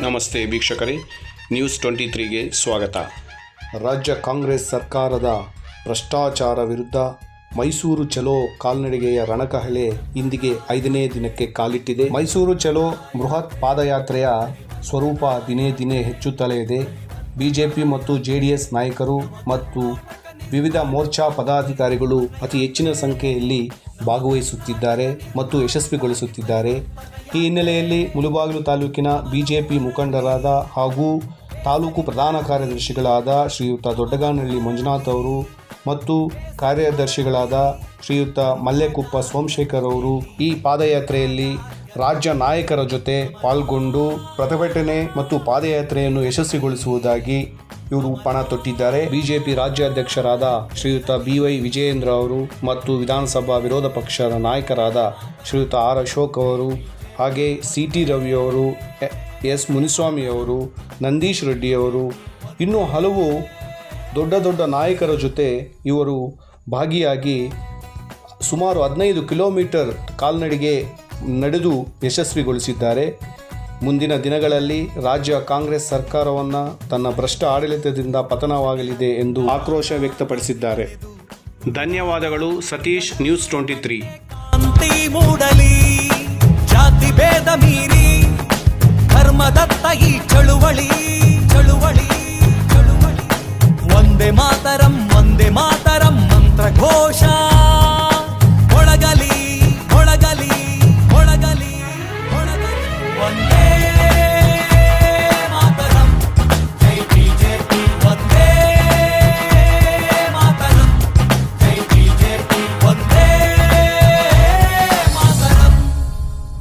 ನಮಸ್ತೆ ವೀಕ್ಷಕರೇ, ನ್ಯೂಸ್ 23ಗೆ ಸ್ವಾಗತ. ರಾಜ್ಯ ಕಾಂಗ್ರೆಸ್ ಸರ್ಕಾರದ ಭ್ರಷ್ಟಾಚಾರ ವಿರುದ್ಧ ಮೈಸೂರು ಚಲೋ ಕಾಲ್ನಡಿಗೆಯ ರಣಕಹಳೆ ಇಂದಿಗೆ 5ನೇ ದಿನಕ್ಕೆ ಕಾಲಿಟ್ಟಿದೆ. ಮೈಸೂರು ಚಲೋ ಬೃಹತ್ ಪಾದಯಾತ್ರೆಯ ಸ್ವರೂಪ ದಿನೇ ದಿನೇ ಹೆಚ್ಚುತ್ತಲೇ ಇದೆ. ಬಿಜೆಪಿ ಮತ್ತು ಜೆಡಿಎಸ್ ನಾಯಕರು ಮತ್ತು ವಿವಿಧ ಮೋರ್ಚಾ ಪದಾಧಿಕಾರಿಗಳು ಅತಿ ಹೆಚ್ಚಿನ ಸಂಖ್ಯೆಯಲ್ಲಿ ಭಾಗವಹಿಸುತ್ತಿದ್ದಾರೆ ಮತ್ತು ಯಶಸ್ವಿಗೊಳಿಸುತ್ತಿದ್ದಾರೆ. ಈ ಹಿನ್ನೆಲೆಯಲ್ಲಿ ಮುಳಬಾಗಿಲು ತಾಲೂಕಿನ ಬಿಜೆಪಿ ಮುಖಂಡರಾದ ಹಾಗೂ ತಾಲೂಕು ಪ್ರಧಾನ ಕಾರ್ಯದರ್ಶಿಗಳಾದ ಶ್ರೀಯುತ ದೊಡ್ಡಗಾನಹಳ್ಳಿ ಮಂಜುನಾಥ್ ಅವರು ಮತ್ತು ಕಾರ್ಯದರ್ಶಿಗಳಾದ ಶ್ರೀಯುತ ಮಲ್ಲೆಕುಪ್ಪ ಸೋಮಶೇಖರ್ ಅವರು ಈ ಪಾದಯಾತ್ರೆಯಲ್ಲಿ ರಾಜ್ಯ ನಾಯಕರ ಜೊತೆ ಪಾಲ್ಗೊಂಡು ಪ್ರತಿಭಟನೆ ಮತ್ತು ಪಾದಯಾತ್ರೆಯನ್ನು ಯಶಸ್ವಿಗೊಳಿಸುವುದಾಗಿ ಇವರು ಪಣ ತೊಟ್ಟಿದ್ದಾರೆ. ಬಿಜೆಪಿ ರಾಜ್ಯಾಧ್ಯಕ್ಷರಾದ ಶ್ರೀಯುತ BY ವಿಜಯೇಂದ್ರ ಅವರು ಮತ್ತು ವಿಧಾನಸಭಾ ವಿರೋಧ ಪಕ್ಷದ ನಾಯಕರಾದ ಶ್ರೀಯುತ R ಅಶೋಕ್ ಅವರು, ಹಾಗೆ CT ರವಿ ಅವರು, S ಮುನಿಸ್ವಾಮಿ ಅವರು, ನಂದೀಶ್ ರೆಡ್ಡಿ ಅವರು, ಇನ್ನೂ ಹಲವು ದೊಡ್ಡ ದೊಡ್ಡ ನಾಯಕರ ಜೊತೆ ಇವರು ಭಾಗಿಯಾಗಿ ಸುಮಾರು 15 ಕಿಲೋಮೀಟರ್ ಕಾಲ್ನಡಿಗೆ ನಡೆದು ಯಶಸ್ವಿಗೊಳಿಸಿದ್ದಾರೆ. ಮುಂದಿನ ದಿನಗಳಲ್ಲಿ ರಾಜ್ಯ ಕಾಂಗ್ರೆಸ್ ಸರ್ಕಾರವನ್ನು ತನ್ನ ಭ್ರಷ್ಟ ಆಡಳಿತದಿಂದ ಪತನವಾಗಲಿದೆ ಎಂದು ಆಕ್ರೋಶ ವ್ಯಕ್ತಪಡಿಸಿದ್ದಾರೆ. ಧನ್ಯವಾದಗಳು. ಸತೀಶ್, ನ್ಯೂಸ್ 23. ಮೂಡಲಿ ಜಾತಿ ಭೇದ ಮೀರಿ ಧರ್ಮದತ್ತ ಈ ಚಳುವಳಿ ಚಳುವಳಿ ಚಳುವಳಿ ವಂದೇ ಮಾತರಂ ಮಂತ್ರ ಘೋಷ ಒಳಗಲಿ.